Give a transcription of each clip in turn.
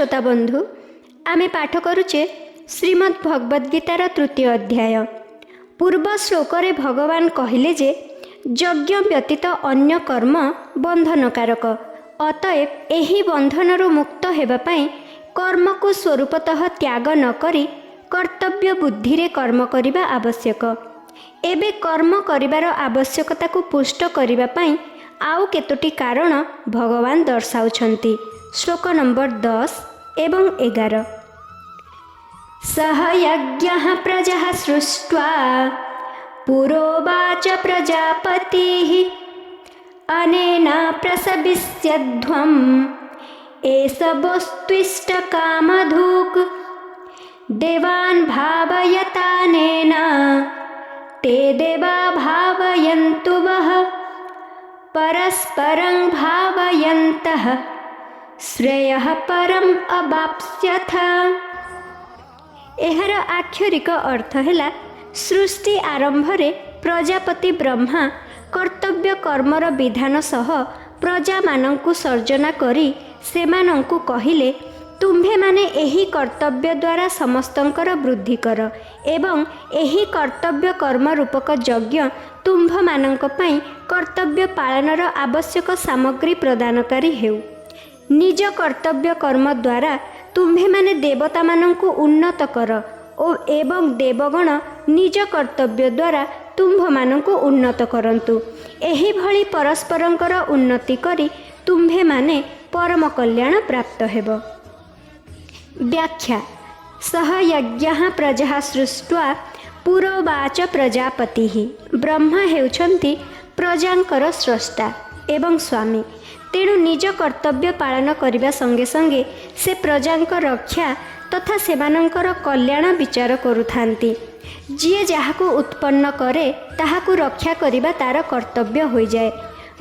श्रोता बंधु आमे पाठ करुचे श्रीमद् भगवद गीतार तृतीय अध्याय। पूर्व श्लोक भगवान कहले जे यज्ञ व्यतीत अन्य कर्म बंधनकारक, अतएव एही बंधनरु मुक्त हेबा पई कर्म को स्वरूपतः त्याग न करी कर्तव्य बुद्धि रे कर्म करिबा आवश्यक। एबे कर्म करिबार आवश्यकता को पुष्ट करिबा पई आउ केतोटी कारण भगवान दर्शाउछन्ति। श्लोक नंबर 10 एवं 11। सह यज्ञः प्रजा सृष्ट्वा पुरोवाच प्रजापतिः अनेन प्रसविष्यध्वम् एष वस्त्विष्ट कामधुक् देवान् भावयतानेन ते देवा भावयन्तु वः परस्परं भावयन्तः श्रेयः परम अवाप्स्यथ। एहार आक्षरिक अर्थ है सृष्टि आरंभ रे प्रजापति ब्रह्मा कर्तव्य कर्मर विधान सह प्रजा मानंकु सर्जना करी सेमानंकु कहिले तुम्भे माने एही कर्तव्य द्वारा समस्तंकर वृद्धि कर एवं एही कर्तव्य कर्म रूपक यज्ञ तुम्भ मानंक पई कर्तव्य पालनर आवश्यक सामग्री प्रदानकारी हेउ। निज कर्तव्य कर्म द्वारा तुम्भे माने देवता मानंकु उन्नत कर एवं देवगण निज कर्तव्य द्वारा तुम्भ मानंकु उन्नत करंतु। एही भली परस्परंकर उन्नति करी तुम्भे माने परम कल्याण प्राप्त हेब। व्याख्या। सह यज्ञः प्रजा सृष्ट्वा पुरोवाच प्रजापतिः। ब्रह्मा हेउछन्ति प्रजांकर स्रष्टा एवं स्वामी, तेणु निज कर्तव्य पालन करने संगे संगे से प्रजांक रक्षा तथा सेमानंकर कल्याण विचार करुथांती। जिए जहाकु उत्पन्न करे ताहाकु रक्षा करिबा तार कर्तव्य होई जाए।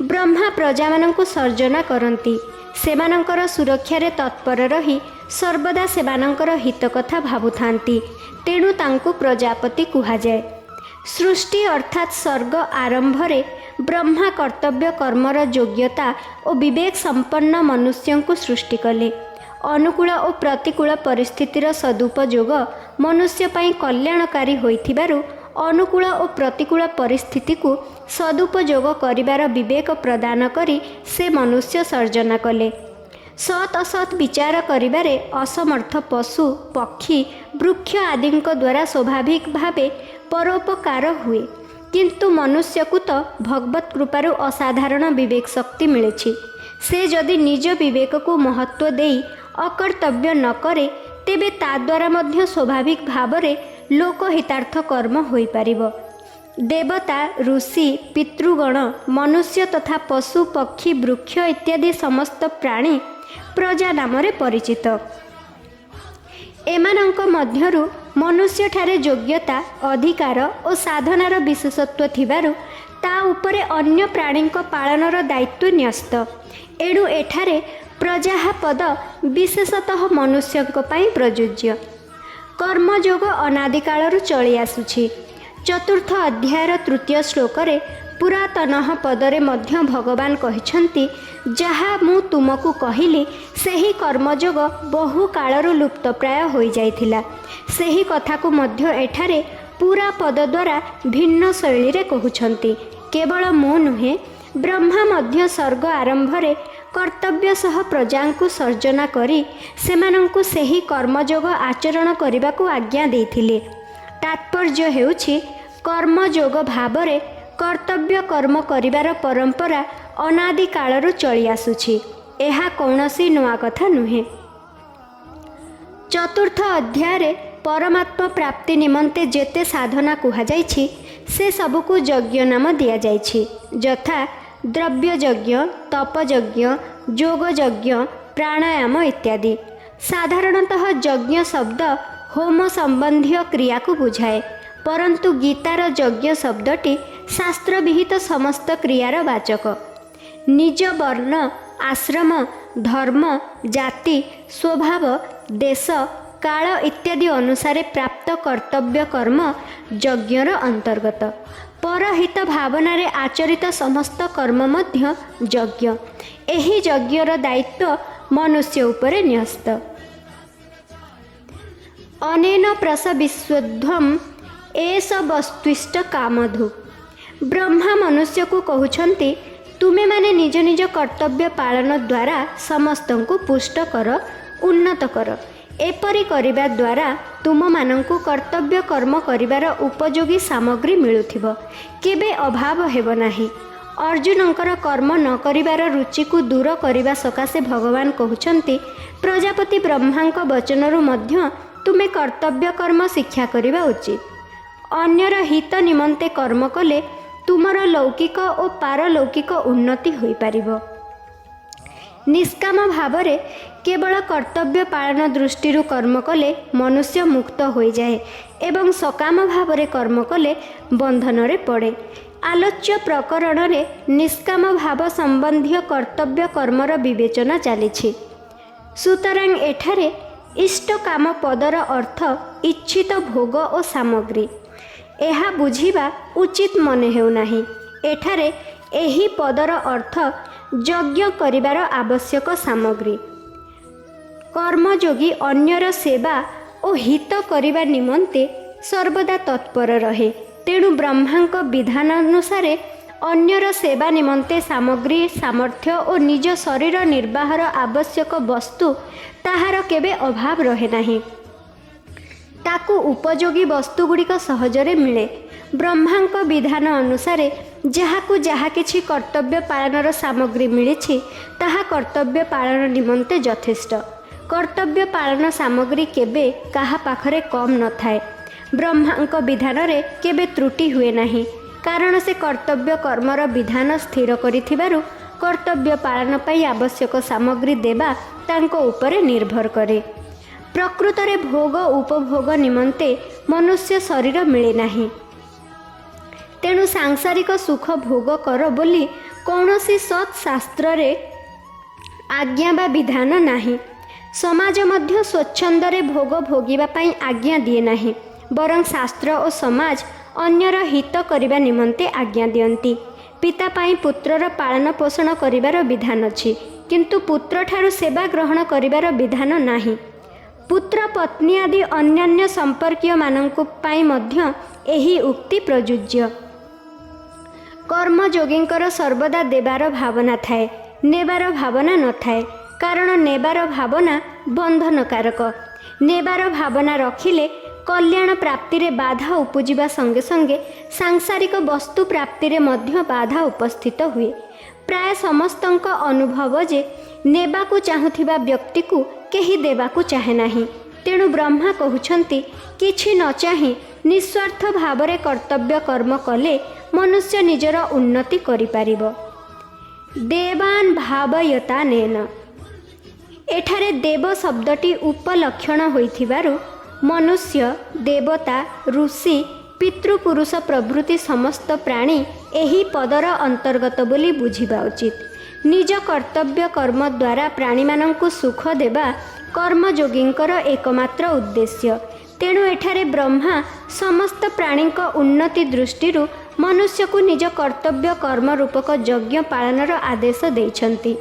ब्रह्मा प्रजा मानंकु सर्जना करंती, सेमानंकर सुरक्षा रे तत्पर रही सर्वदा सेमानंकर हित कथा भाबुथांती, तेणु तांकु प्रजापति कुहा जाए। सृष्टि अर्थात स्वर्ग आरंभ रे ब्रह्मा कर्तव्य कर्मर योग्यता और विवेक संपन्न मनुष्यों को सृष्टि कले। अनुकूल और प्रतिकूल परिस्थितिर सदुपयोग मनुष्य पई कल्याणकारी होइथिबारु अनुकूल और प्रतिकूल परिस्थिति को सदुपयोग करिबार विवेक प्रदान करी से मनुष्य सर्जना कले। सत असत विचार करिबारे असमर्थ पशु पक्षी वृक्ष आदि द्वारा स्वाभाविक भावे परोपकार हुए, किंतु मनुष्य को तो भगवत कृपारु असाधारण विवेक शक्ति मिले। से जदि निज विवेक को महत्व देई अकर्तव्य न करे तेबे ताद्वारा मध्य स्वाभाविक भावरे लोकहितार्थ कर्म होई पारिबो। देवता ऋषि पितृगण मनुष्य तथा पशु पक्षी वृक्ष इत्यादि समस्त प्राणी प्रजा नामरे परिचित। एमानंक मध्यरु मनुष्य ठारे योग्यता अधिकार और साधनार विशेषत्व थिबारु ता उपरे अन्य प्राणी पालनर दायित्व न्यस्त। एणु एठारे प्रजा पद विशेषतः मनुष्यंक पई प्रयोज्य। कर्मयोग अनादिकालरु चली आसुछि। चतुर्थ अध्यायर तृतीय श्लोक रे पुरातन पदरे मध्य भगवान कहिछन्ति जहा मु तुमको कहिली सेही कर्मयोग बहु कालरु लुप्त प्राय होई जाइथिला। सेही कथा को मध्य एठारे पूरा पद द्वारा भिन्न शैली रे कहुछन्ति। केवल मु नुहे ब्रह्मा मध्य स्वर्ग आरंभ रे कर्तव्य सह प्रजांकु सर्जना करी सेमानंकु सेही कर्मयोग आचरण करने आज्ञा देथिले। तात्पर्य हेउछि कर्मयोग भावरे कर्तव्य कर्म करिबार परंपरा अनादि कालरु चली आसुछि। एहा कौनसी नुआ कथा नुहे। चतुर्थ अध्याय परमात्मा प्राप्ति निमंते जेते साधना कुहा जाइछि से सबको यज्ञ नाम दिया जाइछि, यथा द्रव्य यज्ञ, तप यज्ञ, योग यज्ञ, प्राणायाम इत्यादि। साधारणतः यज्ञ शब्द होम संबंधी क्रिया को बुझाए, परंतु गीतार यज्ञ शब्दटी शास्त्र विहित समस्त क्रियार वाचक। निज वर्ण आश्रम धर्म जाति स्वभाव देश काल इत्यादि अनुसारे प्राप्त कर्तव्य कर्म यज्ञर अंतर्गत। परहित भावना रे आचरित समस्त कर्म मध्य यज्ञ। एही यज्ञर दायित्व मनुष्य उपरे न्यस्त। अनेन प्रसविस्वध्वम एष वस्तुष्ट कामधु। ब्रह्मा मनुष्य को कहउछन्ति तुमे माने निज निज कर्तव्य पालन द्वारा समस्त को पुष्ट कर, उन्नत कर। एपरि करिबा द्वारा तुम मानंकु कर्तव्य कर्म करिबार उपयोगी सामग्री मिलुथिब, केबे अभाव हेब नाही। अर्जुनंकर कर्म न करिबार रुचि को दूर करिबा सकाशे भगवान कहउछन्ति प्रजापति ब्रह्मांक वचनरु मध्य तुमे कर्तव्य कर्म शिक्षा करिबा उचित। अन्यर हित निमंते कर्म कले तुमर लौकिक और पारलौकिक उन्नति होई पारिबो। निष्काम भावरे केवल कर्तव्य पालन दृष्टि कर्म कले मनुष्य मुक्त हो जाए एवं सकाम भावरे कर्म कले बंधन रे पड़े। आलोच्य प्रकरण रे निष्काम भाव संबंधी कर्तव्य कर्मर विवेचना चली। सुतरां एठारे इष्ट काम पदर अर्थ इच्छित भोग और सामग्री एहा बुझिबा उचित मने हेउ नाही। एठारे एही पदर अर्थ यज्ञ करिबार आवश्यक सामग्री। कर्मयोगी अन्यर सेवा और हित करिबा निमंते सर्वदा तत्पर रहे। तेणु ब्रह्मांक विधान अनुसार अन्यर सेवा निमंते सामग्री सामर्थ्य और निज शरीर निर्वाहर आवश्यक वस्तु ताहार केबे अभाव रहे नाही। ताकू उपयोगी वस्तु गुड़िक सहजरे मिले। ब्रह्मांक विधान अनुसार जहाकू जहा किछि कर्तव्य पालनर सामग्री मिली ताहा कर्तव्य पालन निमंते यथेष्ट। कर्तव्य पालन सामग्री केबे काहा पाखरे कम न थाए। ब्रह्मांक विधान रे केबे त्रुटि हुए नाही, कारण से कर्तव्य कर्मर विधान स्थिर करिथिबारु कर्तव्य पालन पई आवश्यक सामग्री देबा तांको उपरे निर्भर करे। प्रकृत रे भोग उपभोग निमंते मनुष्य शरीर मिले नाही। तेणु सांसारिक सुख भोग कर बोली कौनसी सत्शास्त्र रे आज्ञा बा विधान नाही। समाज मध्य स्वच्छंदरे भोग भोगिबा पई आज्ञा दिए नाही, बरं शास्त्र और समाज अन्यर हित करिबा निमंते आज्ञा दियंती। पिता पाई पुत्रर पालन पोषण करिबार विधान अछि, किंतु पुत्र ठारू सेवा ग्रहण करिबार विधान नाही। पुत्र पत्नी आदि अन्यान्य संपर्कीय मानंकु पाई मध्य एही उक्ति प्रयुज्य। कर्मयोगींकर सर्वदा देवार भावना थाए, नेबार भावना न थाए, कारण नेबार भावना बंधनकारक। नेबार भावना रखिले कल्याण प्राप्ति रे बाधा उपजिबा संगे संगे सांसारिक वस्तु प्राप्ति रे मध्य बाधा उपस्थित हुए। प्राय समस्तंक अनुभव जे नेबाकू चाहुथिबा व्यक्ति को केही देबाकू चाहे नाही। तेणु ब्रह्मा कहउछन्ति किछि न चाहि निस्वार्थ भावरे कर्तव्य कर्म कले मनुष्य निजर उन्नति करि पारिबो। देवान भावयता नेन। एठारे देव शब्दटी उपलक्षण होइथिबारु मनुष्य, देवता, ऋषि, पितृपुरुष प्रभृति समस्त प्राणी एही पदर अंतर्गत बोली बुझिबा उचित। निज कर्तव्य कर्म द्वारा प्राणी मानंकु सुख देबा कर्मयोगींकर एकमात्र उद्देश्य। तेणु एठारे ब्रह्मा समस्त प्राणीक उन्नति दृष्टिरु मनुष्य को निज कर्तव्य कर्म रूपक यज्ञ पालनर आदेश देइछन्ति।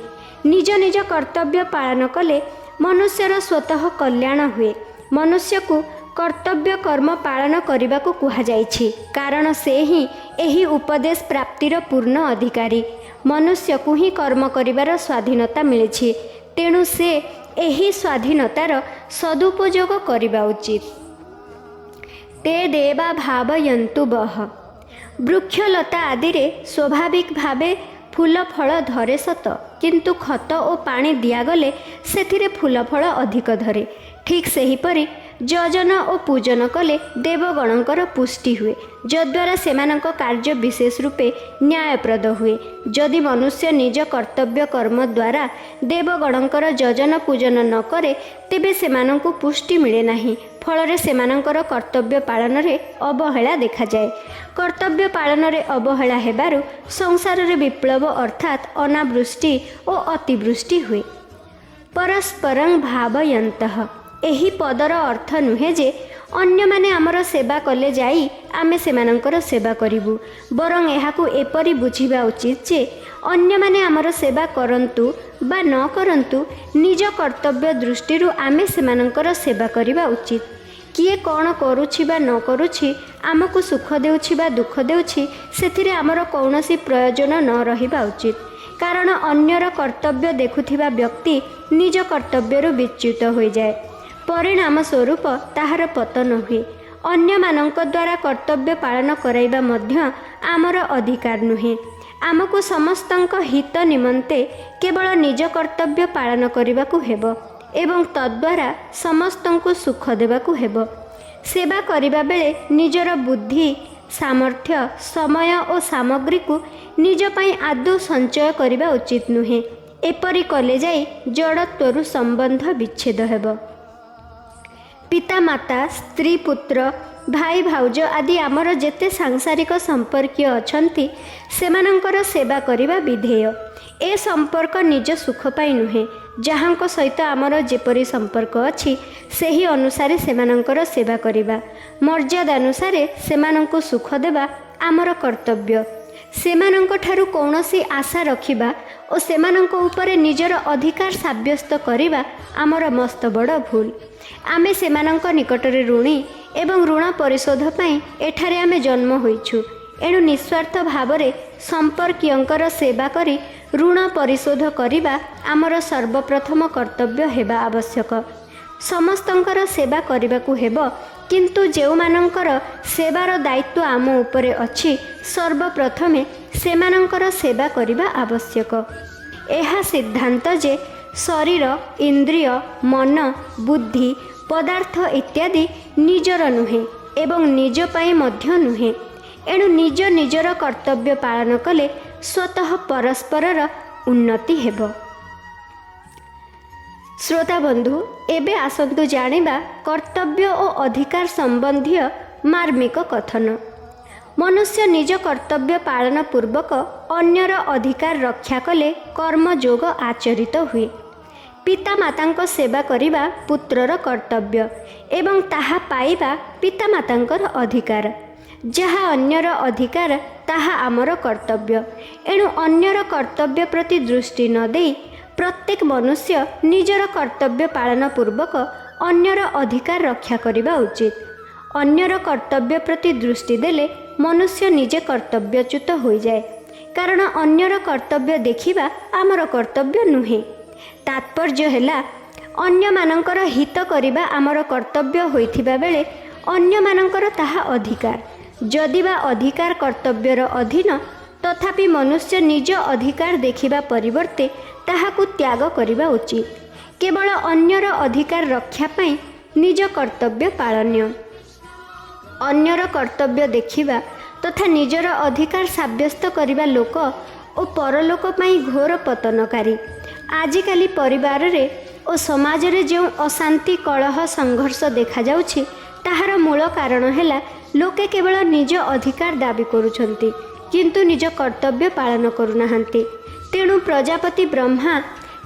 निज निज कर्तव्य पालन कले मनुष्यर स्वतः कल्याण हुए। मनुष्य को कर्तव्य कर्म पालन करने को कुहाଯାଇଛି, कारण से ही एही उपदेश प्राप्तिर पूर्ण अधिकारी। मनुष्य को ही कर्म करिबार स्वाधीनता मिली, तेणु से एही स्वाधीनतार सदुपयोग करिबा उचित। ते देवा भावयन्तु बह। वृक्षलता आदि रे स्वाभाविक भावे फूल फल धरे सत, किंतु खत और पानी दिगले से फूल फल अधिक धरे। ठीक सेहीपरि यजन और पूजन कले देवगणकर पुष्टि हुए, जद्वारा सेमानक कार्य विशेष रूपे न्यायप्रद हुए। जदि मनुष्य निज कर्तव्य कर्म द्वारा देवगणकर यजन पूजन न करे तेबे सेमानकु पुष्टि मिले नाही। फलरे सेमानकर कर्तव्य पालन रे अवहेला देखा जाए। कर्तव्य पालन रे अवहेला हेबारु संसार रे विप्लव अर्थात अनावृष्टि और अतिवृष्टि हुए। परस्परं भावयन्तः। एही पदर अर्थ नुहे जे अन्य माने आमर सेवा कले जाई आमे सेमानंकर सेवा करिबु, बरं एहाकु एपरि बुझिबा उचित जे अन्य माने आमर सेवा करंतु बा न करंतु निज कर्तव्य दृष्टिरु आमे सेमानंकर सेवा करिबा उचित। किए कौन करुछि बा न करुछि, आमको सुख देउछि बा दुख देउछि, सेथिरे आमर कौनसी प्रयोजन न रहिबा उचित। कारण अन्यर कर्तव्य देखुथिबा व्यक्ति निज कर्तव्यरु विच्युत हो जाए, परिणाम स्वरूप ताहार पतन हुए। अन्य मानक द्वारा कर्तव्य पालन कराइबा मध्य आमर अधिकार नुहे। आमको समस्तंक हित निमंते केवल निज कर्तव्य पालन करबाकू हेबो एवं तद्वारा समस्तंकु सुख देबाकू हेबो। सेवा करिबा बेले निजर बुद्धि, सामर्थ्य, समय और सामग्री को निज पई आदौ संचय करबा उचित नुहे। एपरि कले जाई जड़त्वरु संबंध विच्छेद हेबो। पिता माता, स्त्री पुत्र, भाई भाउज आदि आमर जेते सांसारिक संपर्कीय अछंती सेमानंकर सेवा करिबा विधेय। ए संपर्क निज सुख पाई नुहे। जहाँको सहित आमर जेपरि संपर्क अछि सेही अनुसारे सेमानंकर सेवा करिबा, मर्यादा अनुसारे सेमानंको सुख देबा आमर कर्तव्य। सेमानंक ठारू कौनसी आशा रखिबा और सेमानंको उपरे निजर अधिकार साब्यस्त करिबा आमर मस्त बड़ भूल। आमे सेमानंक निकटरे ऋणी एवं ऋण परिशोध पाई एठारे आमे जन्म होइछु। एणु निस्वार्थ भावरे संपर्कीयंकर सेवा करी ऋण परिशोध करिबा आमर सर्वप्रथम कर्तव्य हेबा आवश्यक। समस्तंकर सेवा करबाकू हेबो, किंतु जेउमानंकर सेवार दायित्व आम उपरे अछि सर्वप्रथमे सेमानंकर सेवा करिबा आवश्यक। एहा सिद्धांत जे शरीर, इंद्रिय, मन, बुद्धि, पदार्थ इत्यादि निजर नुहे एवं निज पाई मध्य नुहे। एणु निज निजर कर्तव्य पालन कले स्वतः परस्परर उन्नति हेबो। श्रोता बंधु, एबे आसंतु जानिबा कर्तव्य और अधिकार संबंधी मार्मिक कथन। मनुष्य निज कर्तव्य पालन पूर्वक अन्यर अधिकार रक्षा कले कर्मयोग आचरित हुए। पिता मातांक सेवा करिबा पुत्रर कर्तव्य एवं ताहा पाइबा पिता मातांकर अधिकार। जहाँ अन्यर अधिकार ताहा आमर कर्तव्य। एणु अन्यर कर्तव्य प्रति दृष्टि न देई प्रत्येक मनुष्य निजर कर्तव्य पालन पूर्वक अन्यर अधिकार रक्षा करिबा उचित। अन्यर कर्तव्य प्रति दृष्टि देले मनुष्य निजे कर्तव्यच्युत हो जाए, कारण अन्यर कर्तव्य देखिबा आमर कर्तव्य नुहे। तात्पर्य हैला अन्य मानकर हित करिबा आमर कर्तव्य होइथिबा बेले अन्य मानकर ताहा अधिकार। जदिबा अधिकार कर्तव्यर अधीन, तथापि मनुष्य निज अधिकार देखिबा परिवर्ते ताहाकु त्याग करिबा उचित। केवल अन्यर अधिकार रक्षा पाई निज कर्तव्य पालनीय। अन्यर कर्तव्य देखिबा तथा निजर अधिकार साब्यस्त करिबा लोक और परलोक पाई घोर पतनकारी। आजिकाली परिवार रे और समाज रे जो अशांति, कलह, संघर्ष देखा जाउछि ताहार मूल कारण हैला लोके केवल निज अधिकार दाबी करुछंती, किंतु निज कर्तव्य पालन करुनाहांती। तेणु प्रजापति ब्रह्मा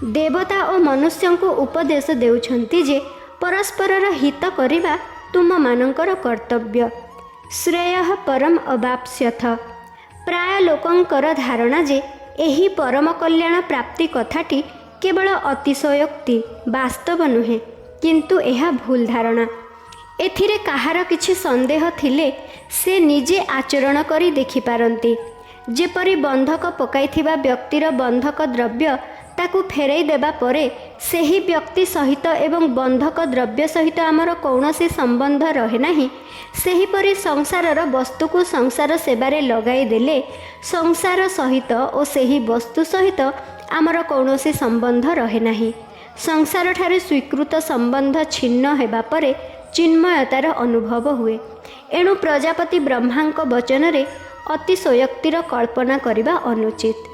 देवता और मनुष्य को उपदेश देउछंती जे परस्परर हित करिबा तुम मानकर कर्तव्य। श्रेयः परम अवाप्स्यथ। प्राय लोकंकर धारणा जे एही परम कल्याण प्राप्ति कथाटी केवल अतिशयोक्ति, वास्तव नुहे, किंतु यह भूल धारणा। एथिरे काहार किछि संदेह थिले से निजे आचरण करी देखि पारंती। जेपरि बंधक पकाइथिबा व्यक्तिर बंधक द्रव्य ताकू फेराई देबा परे सेही व्यक्ति सहित एवं बंधक द्रव्य सहित आमर कौनसी संबंध रहे नाही, सेहीपरि संसारर वस्तु को संसार सेवारे लगाई देले संसार सहित और सेही वस्तु सहित आमर कौनसी संबंध रहे नाही। संसार ठारे स्वीकृत संबंध छिन्न हेबा परे चिन्मयतार अनुभव हुए। एणु प्रजापति ब्रह्मांक वचन रे अतिशयोक्तिर कल्पना करिबा अनुचित।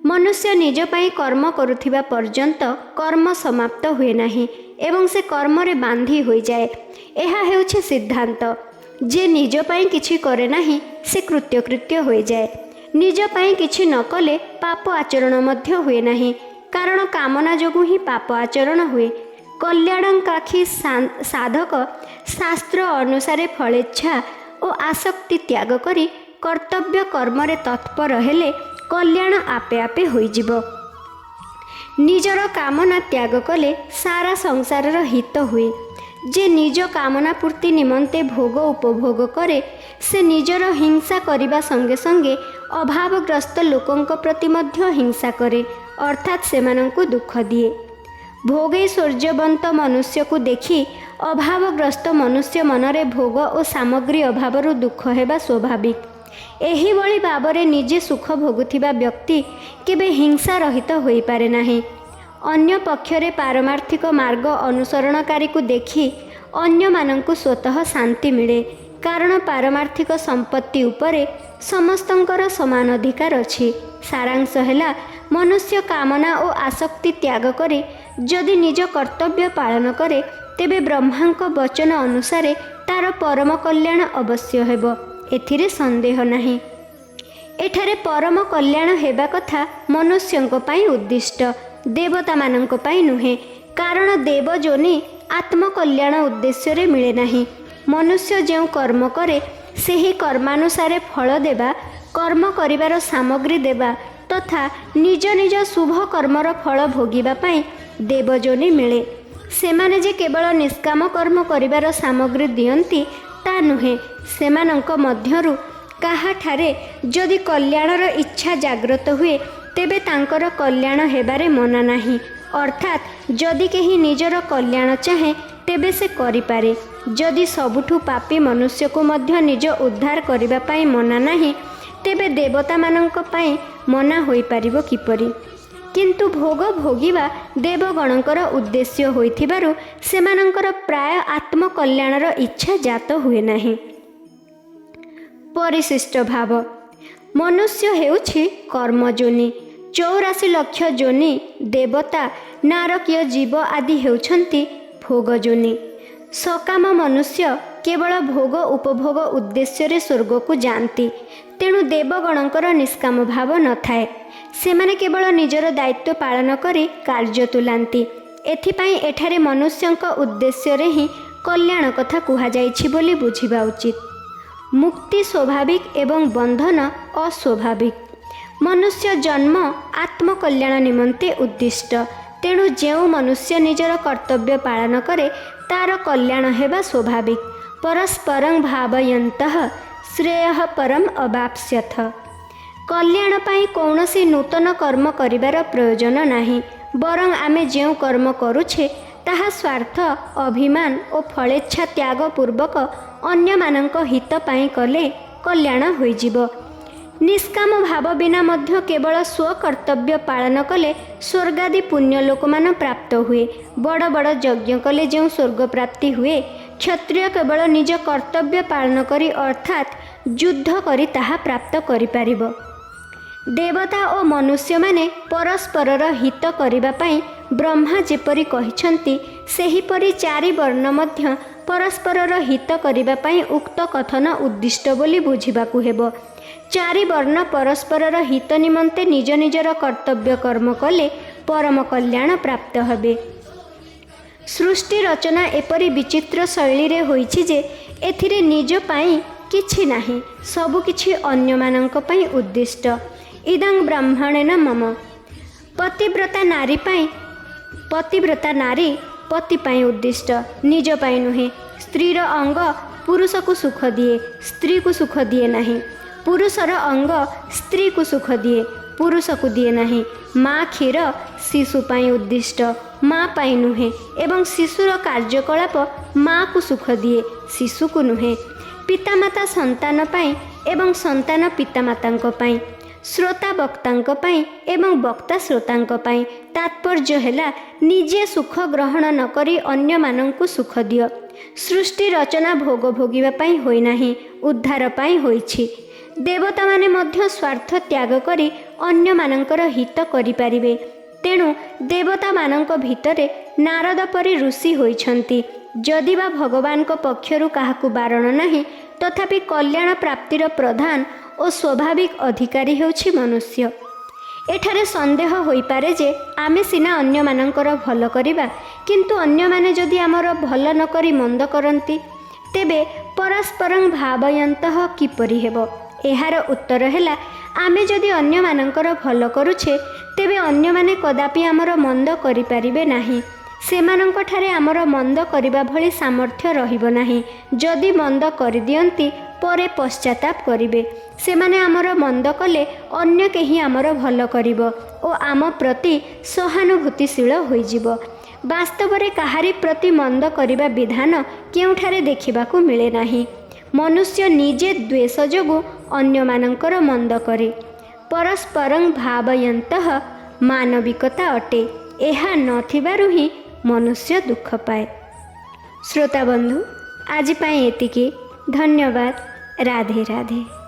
मनुष्य निज पाई कर्म करुथिबा पर्यंत कर्म समाप्त हुए नाही एवं से कर्म रे बांधी होई जाए। एहा हेउछि सिद्धांत। जे निज पाई किछि करे नाही से कृत्यकृत्य होई जाए। निज पाई किछि न कले पाप आचरण मध्य हुए नाही, कारण कामना जोगु ही पाप आचरण हुए। कल्याणकांक्षी साधक शास्त्र अनुसारे फलेच्छा और आसक्ति त्याग करी कर्तव्य कर्म रे तत्पर हेले कल्याण आपे आपे होई जिवो। निजर कामना त्याग कले सारा संसारर हित हुए। जे निज कामना पूर्ति निमंते भोग उपभोग करे से निजर हिंसा करने संगे संगे अभावग्रस्त लोकों प्रति मध्य हिंसा करे अर्थात सेमानंकु दुख दिए। भोगैश्वर्यवंत मनुष्य को देखि अभावग्रस्त मनुष्य मनरे भोग और सामग्री अभाव दुख हेबा स्वाभाविक। एही भली भावरे निजे सुख भोगुथिबा व्यक्ति केबे हिंसा रहित होई पारे नाही। अन्य पक्षरे पारमार्थिक मार्ग अनुसरणकारी को देखि अन्य मानंकु स्वतः शांति मिले, कारण पारमार्थिक संपत्ति उपरे समस्तंकर समान अधिकार अछि। सारांश हैला मनुष्य कामना और आसक्ति त्याग करे जदि निज कर्तव्य पालन करे तेबे ब्रह्मांक वचन अनुसारे तार परम कल्याण अवश्य हेबो, एथिरे संदेह नाही। एठारे परम कल्याण हेबा कथा मनुष्यंक पई उद्दिष्ट, देवता मानंक पई नुहे, कारण देव जोनि आत्मकल्याण उद्देश्य रे मिले नाही। मनुष्य जो कर्म करे सेही कर्मानुसारे फल देवा, कर्म करिवार सामग्री देवा तथा निज निज शुभ कर्मर फल भोगिबा पई देवजोनि मिले। सेमाने जे केवल निष्काम कर्म करिवार सामग्री दियंती ता नुहे, सेमानंक मध्यरु काहाठारे जदि कल्याणर इच्छा जागृत हुए तेबे तांकर कल्याण हेबारे मना नाही। अर्थात जदि केही निजर कल्याण चाहे तेबे से करिपारे। जदि सबुठु पापी मनुष्य को मध्य निज उद्धार करिबा पाई मना नाही तेबे देवता मानंक पाई मना होई पारिबो किपरि? किंतु भोग भोगिबा देवगणंकर उद्देश्य होइथिबारु सेमानंकर प्राय आत्मकल्याणर इच्छा जात हुए नाही। परिशिष्ट भाव मनुष्य हेउछि कर्मजोनि, 84 लक्ष जोनि देवता नारकीय जीव आदि हेउछन्ति भोगजोनि। सकाम मनुष्य केवल भोग उपभोग उद्देश्य रे स्वर्ग को जाती, तेणु देवगणंकर निष्काम भाव न थाए। सेमाने केवल निजर दायित्व पालन करी कार्य तुलांती। एथिपाई एठारे मनुष्यंक उद्देश्य रे ही कल्याण कथा कुहा जाइछि बोली बुझिबा उचित। मुक्ति स्वाभाविक एवं बंधन अस्वाभाविक। मनुष्य जन्म आत्मकल्याण निमंते उद्दिष्ट, तेणु जो मनुष्य निजर कर्तव्य पालन करे तार कल्याण हेबा स्वाभाविक। परस्परं भावयन्तः श्रेयः परम अवाप्स्यथ। कल्याण पाई कौनसी नूतन कर्म करिवार प्रयोजन नाही, बरं आमे जो कर्म करुछे ताहा स्वार्थ अभिमान और फलेच्छा त्याग पूर्वक अन्य मानंक हित पाई कले कल्याण होइजिबो। निष्काम भाव बिना मध्य केवल स्वकर्तव्य पालन कले स्वर्गादि पुण्य लोक मान प्राप्त हुए। बड़ बड़ यज्ञ कले जो स्वर्ग प्राप्ति हुए, क्षत्रिय केवल निज कर्तव्य पालन करी अर्थात युद्ध करी ताहा प्राप्त करि पारिबो। देवता और मनुष्य माने परस्परर हित करिबा पाई ब्रह्मा जेपरि कहिछन्ति सेहीपरि 4 वर्ण मध्य परस्परर हित करिबा पाई उक्त कथन उद्दिष्ट बोली बुझिबाकु हेबो। 4 वर्ण परस्परर हित निमंते निज निजर कर्तव्य कर्म कले परम कल्याण प्राप्त हेबे। सृष्टि रचना एपरि विचित्र शैली रे होइछि जे एथिरे निज पाई किछि नाही, सबु किछि अन्य मानंक पाई उद्दिष्ट। इदं ब्राह्मणेन मम। पतिव्रता नारी पाई पतिव्रता नारी पति पाई उद्दिष्ट, निज पाई नुहे। स्त्रीर अंग पुरुष को सुख दिए, स्त्री को सुख दिए नहीं। पुरुषर अंग स्त्री को सुख दिए, पुरुष को दिए नहीं। माँ क्षीर शिशु पाई उद्दिष्ट, माँ पाई नुहे। एवं शिशुर कार्यकलाप माँ को सुख दिए, शिशु को नुहे। पितामाता संतान पाई एवं संतान पितामातांक पाई, श्रोता वक्तांक पाई एवं वक्ता श्रोतांक पाई। तात्पर्य हैला निजे सुख ग्रहण न करी अन्य मानंकु सुख दियो। सृष्टि रचना भोग भोगिबा पाई होई नाही, उद्धार पाई होईछि। देवता माने मध्य स्वार्थ त्याग करी अन्य मानंकर हित करि पारिबे। तेणु देवता मानंक भितरे नारद परि ऋषि होइछन्ति। जदिबा भगवान को पक्षरु काहाकु बारण नाही, तथापि कल्याण प्राप्तिर प्रधान और स्वाभाविक अधिकारी हेउछि मनुष्य। एठारे संदेह होई पारे जे आमे सिना अन्य मानंकर भल करिबा, किंतु अन्य माने जदि आमर भल न करी मंद करंती तेबे परस्परं भावयन्तः किपरि हेबो। एहार उत्तर हैला आमे जदि अन्य मानंकर भल करुछे तेबे अन्य माने कदापि आमर मंद करि पारिबे नाही। ସେମାନଙ୍କଠାରେ ଆମର ମନ୍ଦ କରିବା ଭଳି ସାମର୍ଥ୍ୟ ରହିବ ନାହିଁ। ଯଦି ମନ୍ଦ କରିଦିଅନ୍ତି ପରେ ପଶ୍ଚାତାପ କରିବେ। ସେମାନେ ଆମର ମନ୍ଦ କଲେ ଅନ୍ୟ କେହି ଆମର ଭଲ କରିବ ଓ ଆମ ପ୍ରତି ସହାନୁଭୂତିଶୀଳ ହୋଇଯିବ। ବାସ୍ତବରେ କାହାରି ପ୍ରତି ମନ୍ଦ କରିବା ବିଧାନ କେଉଁଠାରେ ଦେଖିବାକୁ ମିଳେ ନାହିଁ। ମନୁଷ୍ୟ ନିଜେ ଦ୍ୱେଷ ଯୋଗୁଁ ଅନ୍ୟମାନଙ୍କର ମନ୍ଦ କରେ। ପରସ୍ପରଂ ଭାବୟନ୍ତଃ ମାନବିକତା ଅଟେ। ଏହା ନଥିବାରୁ ହିଁ ମନୁଷ୍ୟ ଦୁଃଖ ପାଏ। ଶ୍ରୋତାବନ୍ଧୁ, ଆଜି ପାଇଁ ଏତିକି। ଧନ୍ୟବାଦ। ରାଧେ ରାଧେ।